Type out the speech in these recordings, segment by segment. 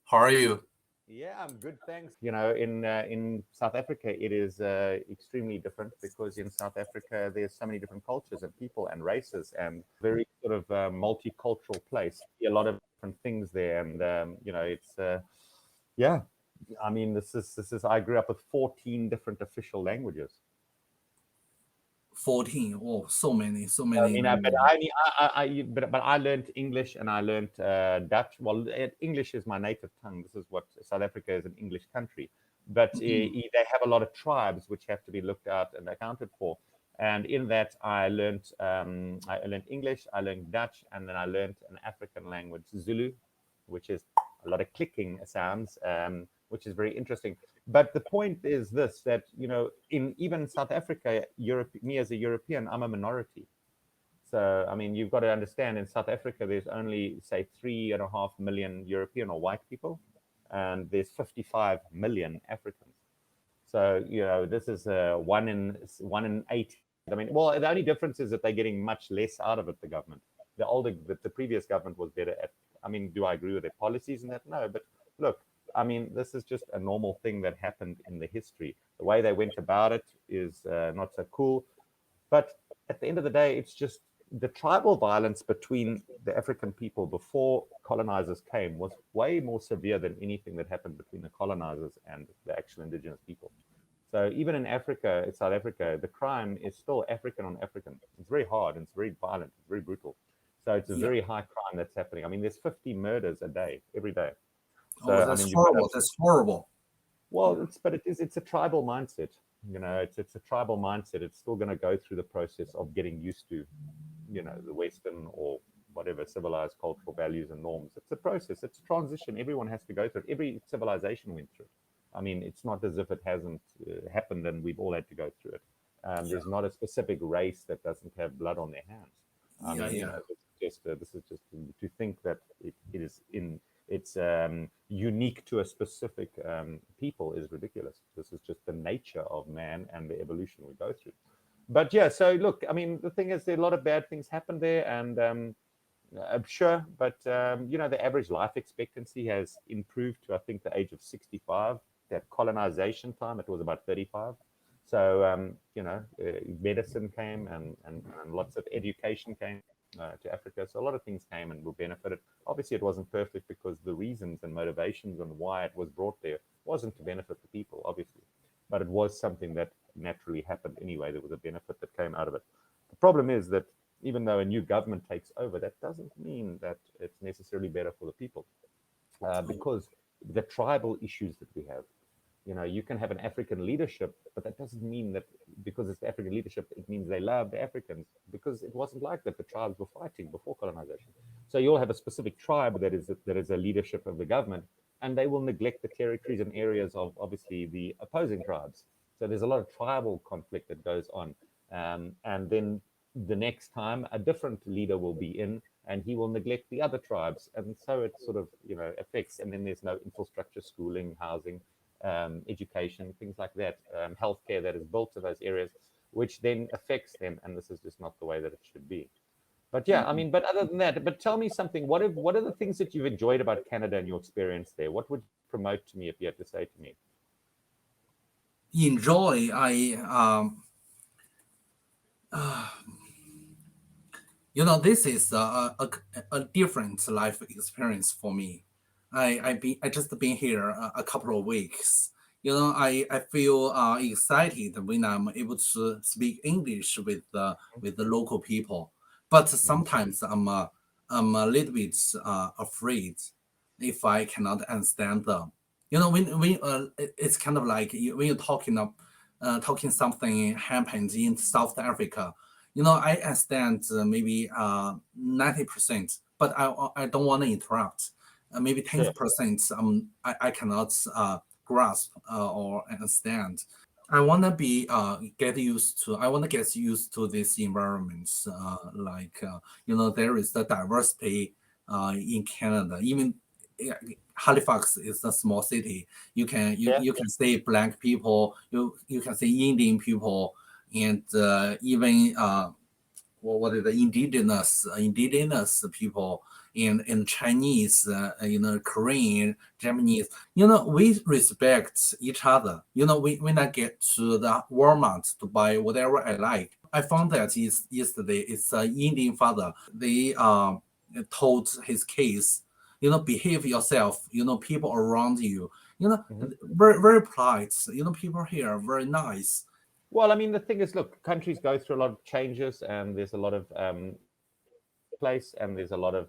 How are you? Yeah, I'm good, thanks. In South Africa, it is extremely different because in South Africa, there's so many different cultures and people and races, and very sort of multicultural place. See a lot of different things there, and it's yeah. I mean, this is. I grew up with 14 different official languages. 14. Oh, so many, so I many mean, languages. but I learned English and I learned Dutch. Well, English is my native tongue. This is what South Africa is, an English country, but Mm. they have a lot of tribes which have to be looked at and accounted for. And in that, I learned English, I learned Dutch, and then I learned an African language, Zulu, which is a lot of clicking sounds, which is very interesting. But the point is this: that in even South Africa, Europe, me as a European, I'm a minority. So, I mean, you've got to understand in South Africa, there's only, say, 3.5 million European or white people, and there's 55 million Africans. So, this is one in eight. I mean, well, the only difference is that they're getting much less out of it, the government. The previous government was better at, I mean, do I agree with their policies and that? No, but look, I mean, this is just a normal thing that happened in the history. The way they went about it is not so cool. But at the end of the day, it's just the tribal violence between the African people before colonizers came was way more severe than anything that happened between the colonizers and the actual indigenous people. So even in Africa, in South Africa, the crime is still African on African. It's very hard and it's very violent, it's very brutal. So it's a Yeah. very high crime that's happening. I mean, there's 50 murders a day, every day. Oh, So I that's mean, you've got to horrible. That's horrible. well, it's a tribal mindset. It's a tribal mindset. It's still going to go through the process of getting used to, the Western or whatever civilized cultural values and norms. It's a process. It's a transition. Everyone has to go through it. Every civilization went through it. I mean, it's not as if it hasn't happened and we've all had to go through it. Yeah. There's not a specific race that doesn't have blood on their hands. I Yeah. mean, Yeah. this is just to think that it is in it's unique to a specific people is ridiculous. This is just the nature of man and the evolution we go through. But yeah, so look, I mean, the thing is, there are a lot of bad things happen there, and I'm sure, but the average life expectancy has improved to I think the age of 65. That colonization time, it was about 35. So medicine came and lots of education came to Africa. So a lot of things came and were benefited. Obviously, it wasn't perfect because the reasons and motivations and why it was brought there wasn't to benefit the people, obviously, but it was something that naturally happened anyway. There was a benefit that came out of it. The problem is that even though a new government takes over, that doesn't mean that it's necessarily better for the people Oh, because the tribal issues that we have. You can have an African leadership, but that doesn't mean that because it's the African leadership, it means they love the Africans because it wasn't like that. The tribes were fighting before colonization. So you'll have a specific tribe that is a leadership of the government, and they will neglect the territories and areas of obviously the opposing tribes. So there's a lot of tribal conflict that goes on, and then the next time a different leader will be in and he will neglect the other tribes, and so it sort of affects, and then there's no infrastructure, schooling, housing, education, things like that, healthcare that is built to those areas, which then affects them. And this is just not the way that it should be. But yeah, I mm. mean, but other than that, but tell me something. What are the things that you've enjoyed about Canada and your experience there? What would you promote to me if you had to say to me? Enjoy. This is a different life experience for me. I just been here a couple of weeks. I feel excited when I'm able to speak English with the local people, but Mm, sometimes I'm a little bit afraid if I cannot understand them. It's kind of like when you're talking something happens in South Africa. I understand maybe 90%, but I don't want to interrupt. Maybe sure. 10% I cannot grasp or understand. I want to be get used to. I want to get used to this environment. There is the diversity in Canada. Even uh, Halifax is a small city. Yeah. You can see black people. You can see Indian people, and even what is the indigenous people in Chinese, Korean, Japanese. We respect each other. When I get to the Walmart to buy whatever I like, I found that yesterday it's an Indian father. They told his case. Behave yourself. People around you. Mhm. Very very polite. People here are very nice. Well, I mean, the thing is, look, countries go through a lot of changes, and there's a lot of place, and there's a lot of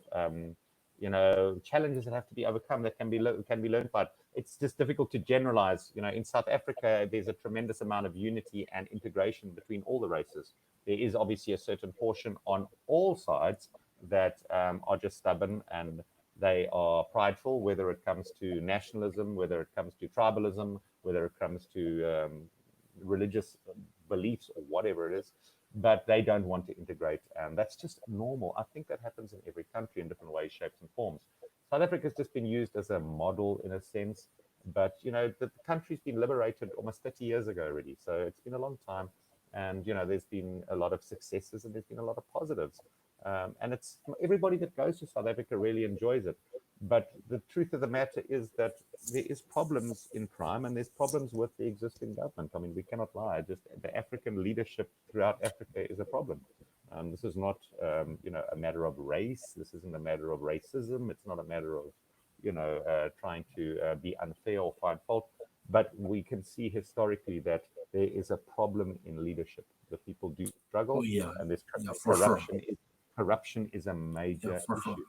challenges that have to be overcome that can be learned. But it's just difficult to generalize. In South Africa, there's a tremendous amount of unity and integration between all the races. There is obviously a certain portion on all sides that are just stubborn, and they are prideful, whether it comes to nationalism, whether it comes to tribalism, whether it comes to religious beliefs or whatever it is, but they don't want to integrate. And that's just normal. I think that happens in every country in different ways, shapes, and forms. South Africa has just been used as a model in a sense, but the country's been liberated almost 30 years ago already. So it's been a long time. And there's been a lot of successes and there's been a lot of positives. And it's everybody that goes to South Africa really enjoys it. But the truth of the matter is that there is problems in crime and there's problems with the existing government. I mean, we cannot lie. Just the African leadership throughout Africa is a problem. This is not, a matter of race. This isn't a matter of racism. It's not a matter of, trying to be unfair or find fault. But we can see historically that there is a problem in leadership. The people do Oh struggle, yeah, and this yeah, for sure. corruption is a Yeah, major for sure. issue.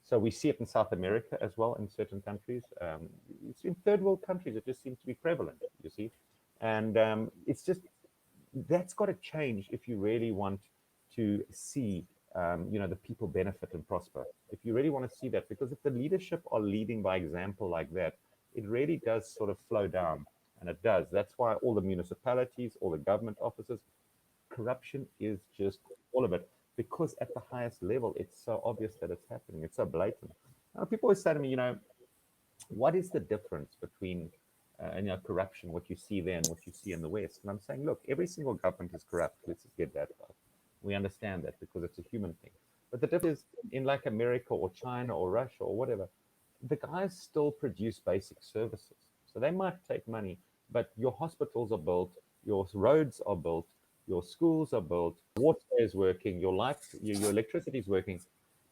So we see it in South America as well in certain countries. It's in third world countries. It just seems to be prevalent. You see, and it's just that's got to change if you really want to see the people benefit and prosper. If you really want to see that, because if the leadership are leading by example like that, it really does sort of flow down, and it does. That's why all the municipalities, all the government offices, corruption is just all of it, because at the highest level it's so obvious that it's happening, it's so blatant. People always say to me, what is the difference between corruption, what you see there and what you see in the West? And I'm saying, look, every single government is corrupt. Let's just get that right. We understand that because it's a human thing. But the difference is in like America or China or Russia or whatever, the guys still produce basic services. So they might take money, but your hospitals are built, your roads are built, your schools are built, water is working, your light, your electricity is working.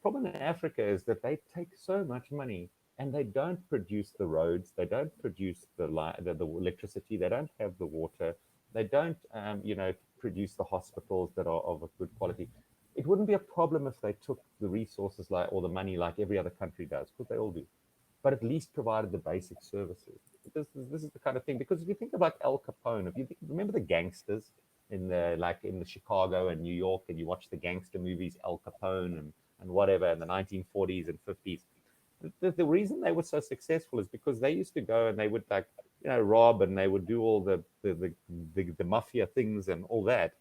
Problem in Africa is that they take so much money and they don't produce the roads, they don't produce the light, the electricity, they don't have the water, they don't, produce the hospitals that are of a good quality. It wouldn't be a problem if they took the resources like or the money like every other country does, because they all do, but at least provided the basic services. This is the kind of thing. Because if you think about Al Capone, if you remember the gangsters in the Chicago and New York, and you watch the gangster movies, Al Capone and whatever in the 1940s and 50s, the reason they were so successful is because they used to go and they would rob, and they would do all the mafia things and all that,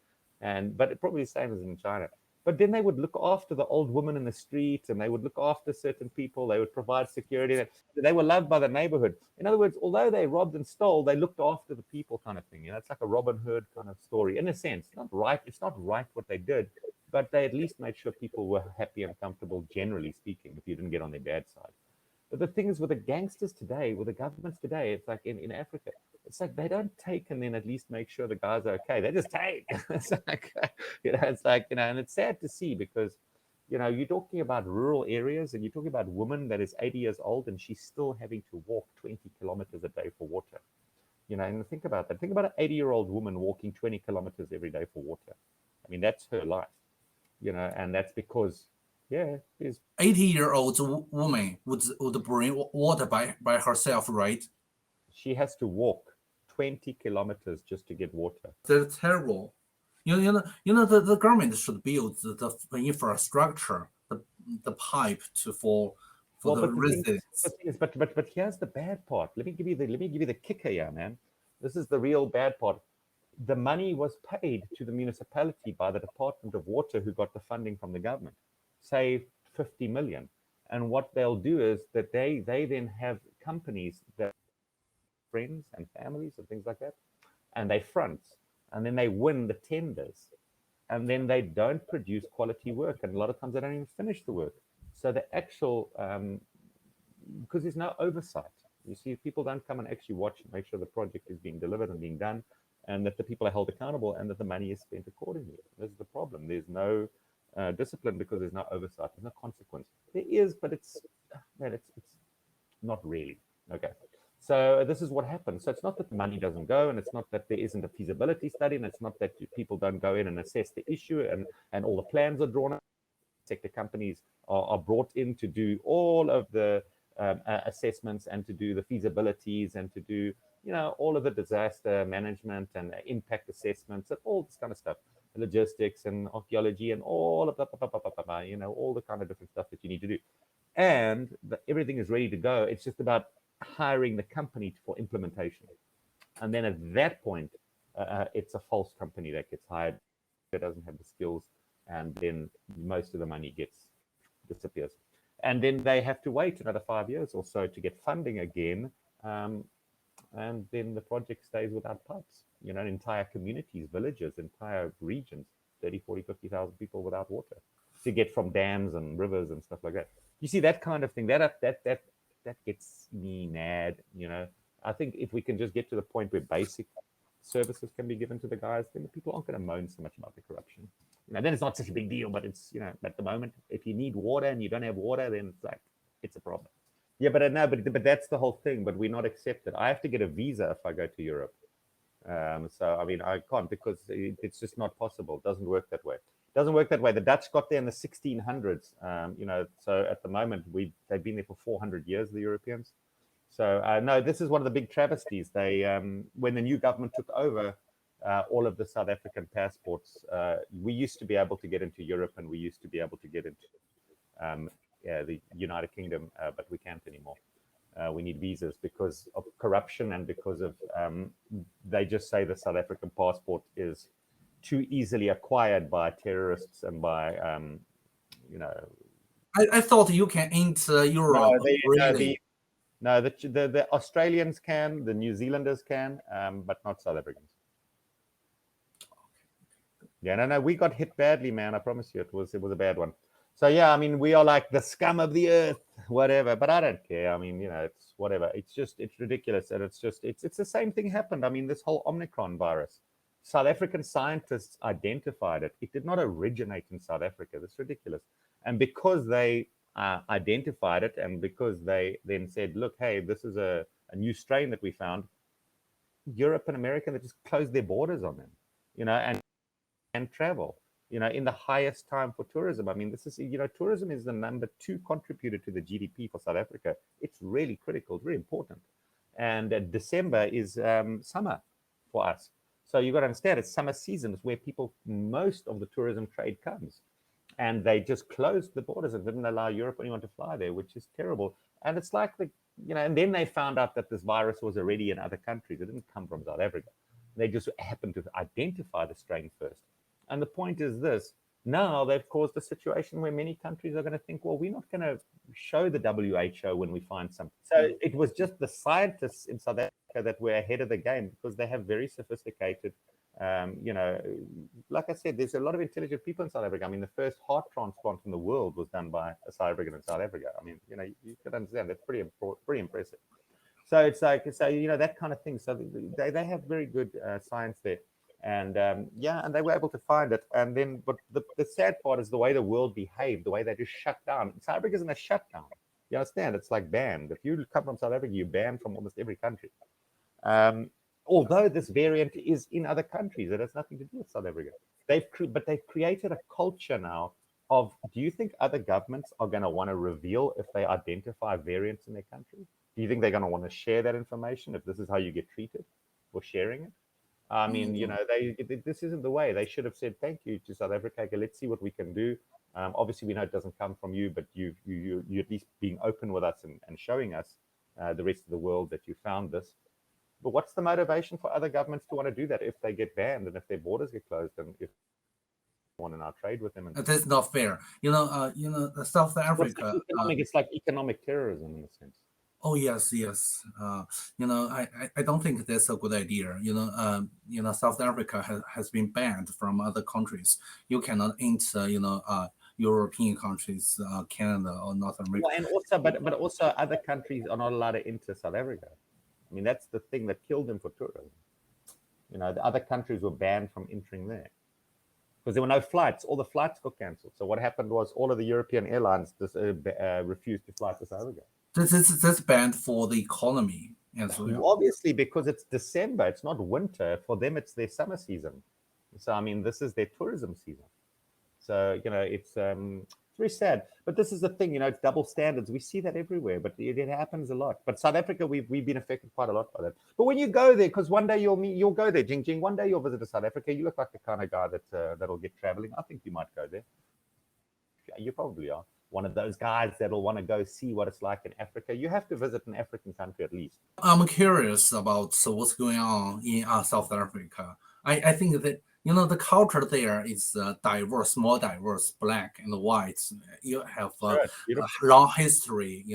but probably the same as in China. But then they would look after the old woman in the street, and they would look after certain people. They would provide security. They were loved by the neighborhood. In other words, although they robbed and stole, they looked after the people, kind of thing. It's like a Robin Hood kind of story in a sense. Not right. It's not right what they did, but they at least made sure people were happy and comfortable, generally speaking, if you didn't get on their bad side. But the thing is, with the gangsters today, with the governments today, it's like in Africa, it's like they don't take and then at least make sure the guys are okay. They just take. It's like, and it's sad to see, because, you're talking about rural areas, and you're talking about a woman that is 80 years old and she's still having to walk 20 kilometers a day for water. And think about that. Think about an 80-year-old woman walking 20 kilometers every day for water. I mean, that's her life, and that's because, yeah, there's 80-year-old woman would bring water by herself, right? she has to walk 20 kilometers just to get water. That's terrible. The government should build the infrastructure, the pipe for Well, the but residents. but here's the bad part. Let me give you the kicker here, man. This is the real bad part. The money was paid to the municipality by the Department of Water, who got the funding from the government, say 50 million. And what they'll do is that they then have companies that friends and families and things like that, and they front, and then they win the tenders, and then they don't produce quality work, and a lot of times they don't even finish the work. So the actual because there's no oversight. You see, people don't come and actually watch and make sure the project is being delivered and being done, and that the people are held accountable, and that the money is spent accordingly. This is the problem. There's no discipline because there's no oversight. There's no consequence. There is, but it's not really. Okay. So this is what happens. So it's not that the money doesn't go, and it's not that there isn't a feasibility study, and it's not that people don't go in and assess the issue, and all the plans are drawn up. Sector companies are brought in to do all of the assessments and to do the feasibilities and to do, all of the disaster management and impact assessments and all this kind of stuff, logistics and archaeology and all of that, all the kind of different stuff that you need to do. And everything is ready to go. It's just about hiring the company for implementation. And then at that point, it's a false company that gets hired that doesn't have the skills, and then most of the money disappears. And then they have to wait another 5 years or so to get funding again. And then the project stays without pipes. Entire communities, villages, entire regions, 30, 40, 50,000 people without water to get from dams and rivers and stuff like that. You see that kind of thing, that gets me mad. I think if we can just get to the point where basic services can be given to the guys, then the people aren't going to moan so much about the corruption. Then it's not such a big deal, but it's, at the moment, if you need water and you don't have water, then it's a problem. Yeah, but that's the whole thing. But we're not accepted. I have to get a visa if I go to Europe. So, I can't, because it's just not possible. It doesn't work that way. The Dutch got there in the 1600s. So at the moment, they've been there for 400 years, the Europeans. So no, this is one of the big travesties. They, when the new government took over, all of the South African passports, we used to be able to get into Europe, and we used to be able to get into the United Kingdom, but we can't anymore. We need visas because of corruption and because of they just say the South African passport is too easily acquired by terrorists and by I thought you can enter Europe freely. The Australians can, the New Zealanders can, but not South Africans. Yeah, no, we got hit badly, man. I promise you, it was a bad one. So yeah, we are like the scum of the earth, whatever. But I don't care. It's whatever. It's ridiculous, and it's the same thing happened. This whole Omicron virus, South African scientists identified it. It did not originate in South Africa. That's ridiculous. And because they identified it, and because they then said, look, hey, this is a new strain that we found, Europe and America, they just closed their borders on them, and travel, in the highest time for tourism. This is, tourism is the number 2 contributor to the GDP for South Africa. It's really critical, it's really important. And December is summer for us. So you got to understand, it's summer season. It's where most of the tourism trade comes. And they just closed the borders and didn't allow Europe anyone to fly there, which is terrible. And it's like and then they found out that this virus was already in other countries. It didn't come from South Africa. They just happened to identify the strain first. And the point is this: now they've caused a situation where many countries are going to think, well, we're not going to show the WHO when we find something. So it was just the scientists in South Africa that were ahead of the game, because they have very sophisticated, like I said, there's a lot of intelligent people in South Africa. The first heart transplant in the world was done by a South African in South Africa. You can understand that's pretty impressive. So it's that kind of thing. So they have very good science there. And and they were able to find it. And then, but the sad part is the way the world behaved, the way they just shut down. South Africa isn't a shutdown. You understand? It's like banned. If you come from South Africa, you're banned from almost every country. Although this variant is in other countries, it has nothing to do with South Africa. But they've created a culture now of, do you think other governments are going to want to reveal if they identify variants in their country? Do you think they're going to want to share that information if this is how you get treated for sharing it? This isn't the way. They should have said thank you to South Africa. Okay, let's see what we can do. Obviously, we know it doesn't come from you, but you at least being open with us and showing us, the rest of the world, that you found this. But what's the motivation for other governments to want to do that if they get banned and if their borders get closed and if they want to now trade with them? That's not fair. South Africa. It's like economic terrorism in a sense. Oh yes, yes. I don't think that's a good idea. South Africa has been banned from other countries. You cannot enter, European countries, Canada or North America. Well, and also, but also other countries are not allowed to enter South Africa. I mean, that's the thing that killed them for tourism. The other countries were banned from entering there because there were no flights. All the flights got cancelled. So what happened was all of the European airlines just refused to fly to South Africa. That's banned for the economy as well. Obviously, because it's December, it's not winter. For them, it's their summer season. So, I mean, this is their tourism season. So, it's very sad. But this is the thing, it's double standards. We see that everywhere, but it happens a lot. But South Africa, we've been affected quite a lot by that. But when you go there, because one day you'll go there, Jing Jing, one day you'll visit South Africa. You look like the kind of guy that'll get traveling. I think you might go there. You probably are one of those guys that'll want to go see what it's like in Africa. You have to visit an African country at least. I'm curious about what's going on in South Africa. I think that the culture there is diverse, more diverse, black and white. You have Sure, a long history.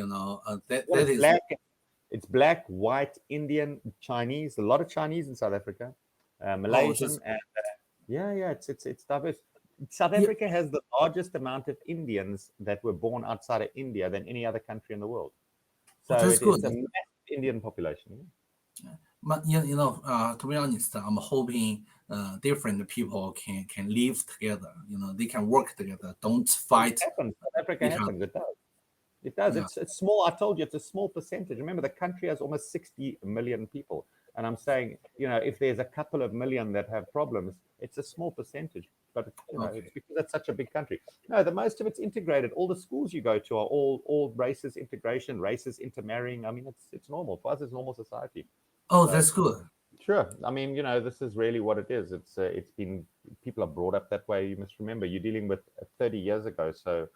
That is black. It's black, white, Indian, Chinese. A lot of Chinese in South Africa, Malaysian, and yeah, it's diverse. South Africa has the largest amount of Indians that were born outside of India than any other country in the world. So that's good. It's a massive Indian population. But to be honest, I'm hoping different people can live together. They can work together. Don't fight. South Africa happens. It does. It does. Yeah. It's small. I told you, it's a small percentage. Remember, the country has almost 60 million people, and I'm saying, if there's a couple of million that have problems, it's a small percentage. But it's because it's such a big country. No, the most of it's integrated. All the schools you go to are all races integration, races intermarrying. I mean, it's normal for us. It's normal society. Oh, that's good. Sure. I mean, this is really what it is. It's been people are brought up that way. You must remember, you're dealing with 30 years ago. So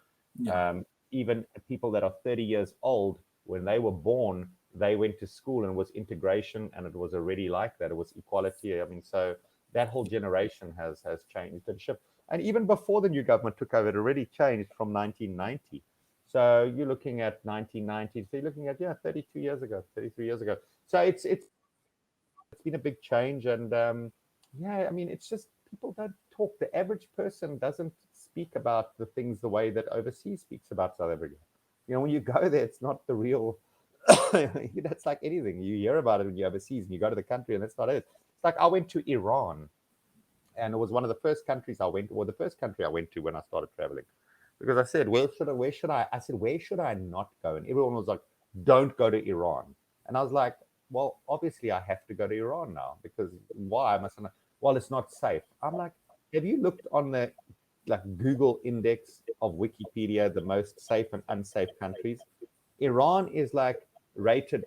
even people that are 30 years old, when they were born, they went to school and it was integration, and it was already like that. It was equality. I mean, so that whole generation has changed and shifted. And even before the new government took over, it already changed from 1990. So you're looking at 1990. So you're looking at 32 years ago, 33 years ago. So it's been a big change, and I mean, it's just people don't talk. The average person doesn't speak about the things the way that overseas speaks about South Africa. When you go there, it's not the real. It's like anything. You hear about it when you're overseas, and you go to the country, and that's not it. It's like I went to Iran, and it was one of the first countries I went to, or the first country I went to when I started traveling, because I said, where should I? I said, where should I not go? And everyone was like, don't go to Iran. And I was like, well, obviously I have to go to Iran now, because why must I? Well, it's not safe. I'm like, have you looked on the Google index of Wikipedia, the most safe and unsafe countries? Iran is rated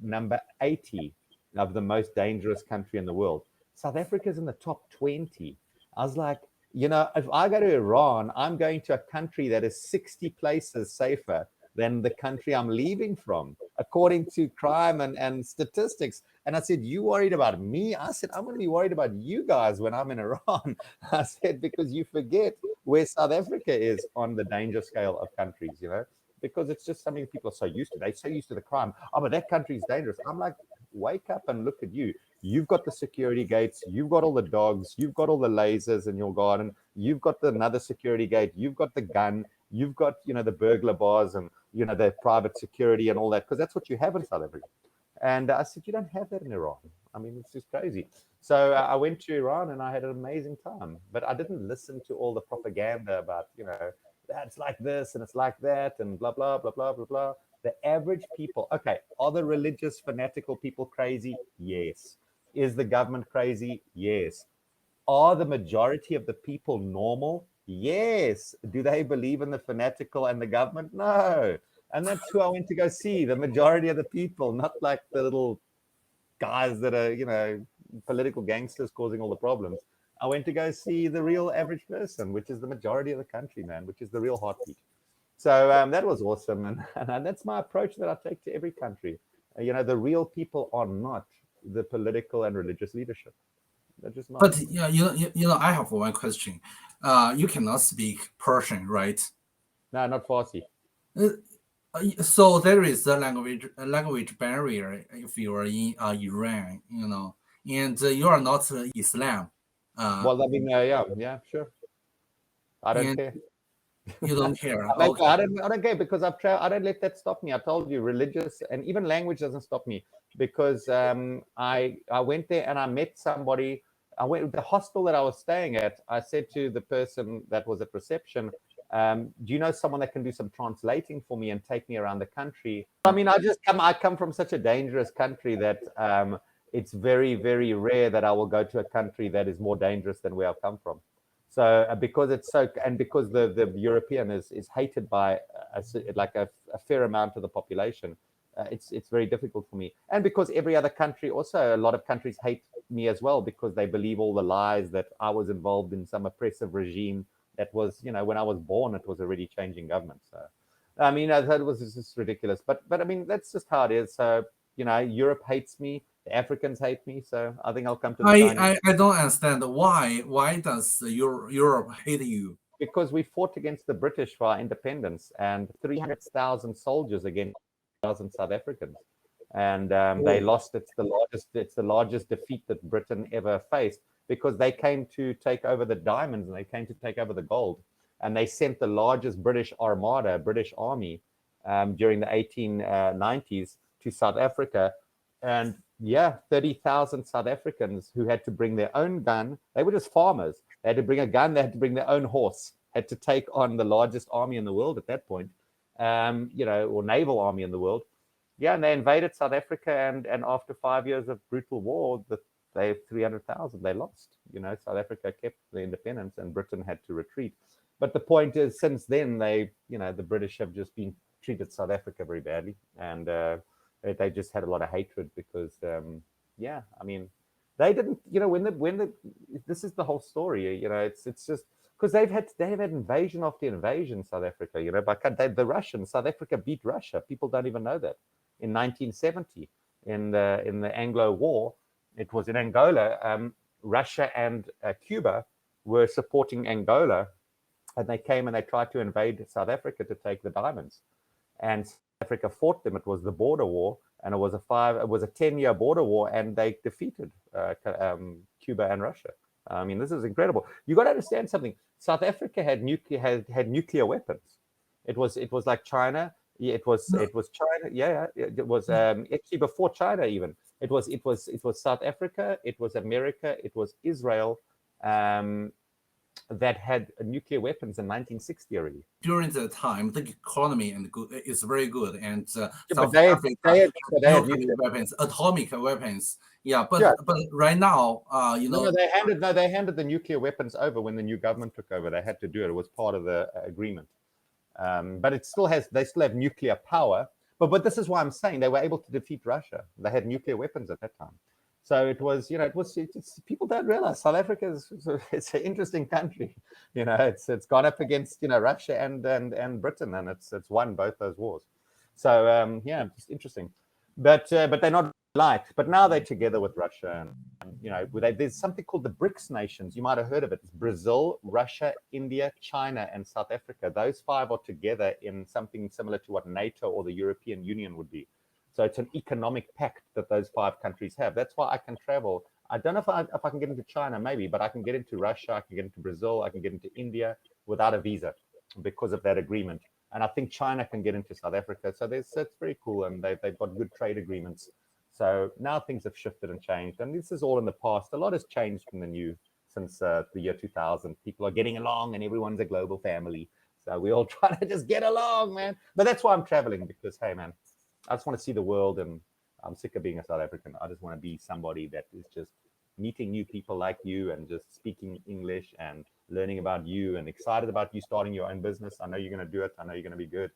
number 80 of the most dangerous country in the world. South Africa's in the top 20. I was like, if I go to Iran, I'm going to a country that is 60 places safer than the country I'm leaving from, according to crime and statistics. And I said, you worried about me? I said, I'm going to be worried about you guys when I'm in Iran. I said, because you forget where South Africa is on the danger scale of countries, because it's just something people are so used to. They're so used to the crime. Oh, but that country is dangerous. I'm like, wake up and look at you. You've got the security gates. You've got all the dogs. You've got all the lasers in your garden. You've got another security gate. You've got the gun. You've got, the burglar bars and, the private security and all that, because that's what you have in South Africa. And I said, you don't have that in Iran. I mean, it's just crazy. So I went to Iran and I had an amazing time. But I didn't listen to all the propaganda about, that's like this and it's like that and blah, blah, blah, blah, blah, blah. The average people, okay, are the religious, fanatical people crazy? Yes. Is the government crazy? Yes. Are the majority of the people normal? Yes. Do they believe in the fanatical and the government? No. And that's who I went to go see, the majority of the people, not like the little guys that are, political gangsters causing all the problems. I went to go see the real average person, which is the majority of the country, man, which is the real heartbeat. So that was awesome. And that's my approach that I take to every country. The real people are not the political and religious leadership. They're just not. But I have one question. You cannot speak Persian, right? No, not Farsi. So there is a language barrier if you are in Iran, and you are not Islam, Well, I mean, yeah, sure. I don't and care. you don't care. I Okay. don't care because I don't let that stop me. I told you, religious and even language doesn't stop me because I went there and I met somebody. I went the hostel that I was staying at. I said to the person that was at reception, "Do you know someone that can do some translating for me and take me around the country?" I mean, I come from such a dangerous country that it's very, very rare that I will go to a country that is more dangerous than where I've come from. So because it's so, and because the European is hated by like a fair amount of the population, it's very difficult for me. And because every other country, also a lot of countries hate me as well because they believe all the lies that I was involved in some oppressive regime that was, when I was born, it was already changing government. So I mean, I thought it was just ridiculous. But I mean, that's just how it is. So Europe hates me. The Africans hate me. So I think I'll come to the I, Chinese. I I don't understand why does Europe hate you? Because we fought against the British for our independence and 300,000 soldiers against 1,000 South Africans. And they Oh, lost. It's the largest defeat that Britain ever faced because they came to take over the diamonds and they came to take over the gold. And they sent the largest British armada, British army, during the 1890s to South Africa. And yeah, 30,000 South Africans who had to bring their own gun. They were just farmers. They had to bring a gun. They had to bring their own horse. Had to take on the largest army in the world at that point, or naval army in the world. Yeah, and they invaded South Africa, and after 5 years of brutal war, they 300,000 they lost. South Africa kept the independence, and Britain had to retreat. But the point is, since then, the British have just been treated South Africa very badly, and they just had a lot of hatred because, yeah, I mean, they didn't, when the this is the whole story. It's just because they've had invasion after invasion. South Africa, but the Russians, South Africa beat Russia. People don't even know that in 1970 in the Anglo War. It was in Angola. Russia and Cuba were supporting Angola, and they came and they tried to invade South Africa to take the diamonds. And South Africa fought them. It was the border war, and it was a 10-year border war, and they defeated Cuba and Russia. I mean, this is incredible. You got to understand something. South Africa had nuclear weapons. It was like China. Yeah, it was China. Yeah, it was actually before China even. It was South Africa. It was America. It was Israel. That had nuclear weapons in 1960 already. during the time, the economy is very good, and Yeah, but South they had, Africa they had, have they had nuclear nuclear. weapons, atomic weapons. Yeah, but Yeah. but right now, No, they handed the nuclear weapons over when the new government took over. They had to do it. It was part of the agreement. But they still have nuclear power. But this is why I'm saying they were able to defeat Russia. They had nuclear weapons at that time. So people don't realize South Africa it's an interesting country. It's gone up against Russia and Britain, and it's won both those wars. So yeah, just interesting. But they're not liked. But now they're together with Russia, and there's something called the BRICS nations. You might have heard of it. It's Brazil, Russia, India, China, and South Africa. Those five are together in something similar to what NATO or the European Union would be. So it's an economic pact that those five countries have. That's why I can travel. I don't know if I can get into China, maybe, but I can get into Russia, I can get into Brazil, I can get into India without a visa because of that agreement. And I think China can get into South Africa. So it's very cool, and they've got good trade agreements. So now things have shifted and changed, and this is all in the past. A lot has changed from the new since the year 2000. People are getting along, and everyone's a global family. So we all try to just get along, man. But that's why I'm traveling because, hey, man, I just want to see the world, and I'm sick of being a South African. I just want to be somebody that is just meeting new people like you and just speaking English and learning about you and excited about you starting your own business. I know you're going to do it. I know you're going to be good,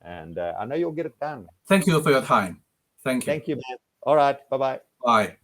and I know you'll get it done. thank you for your time. Thank you. Thank you, man. All right. Bye bye. Bye.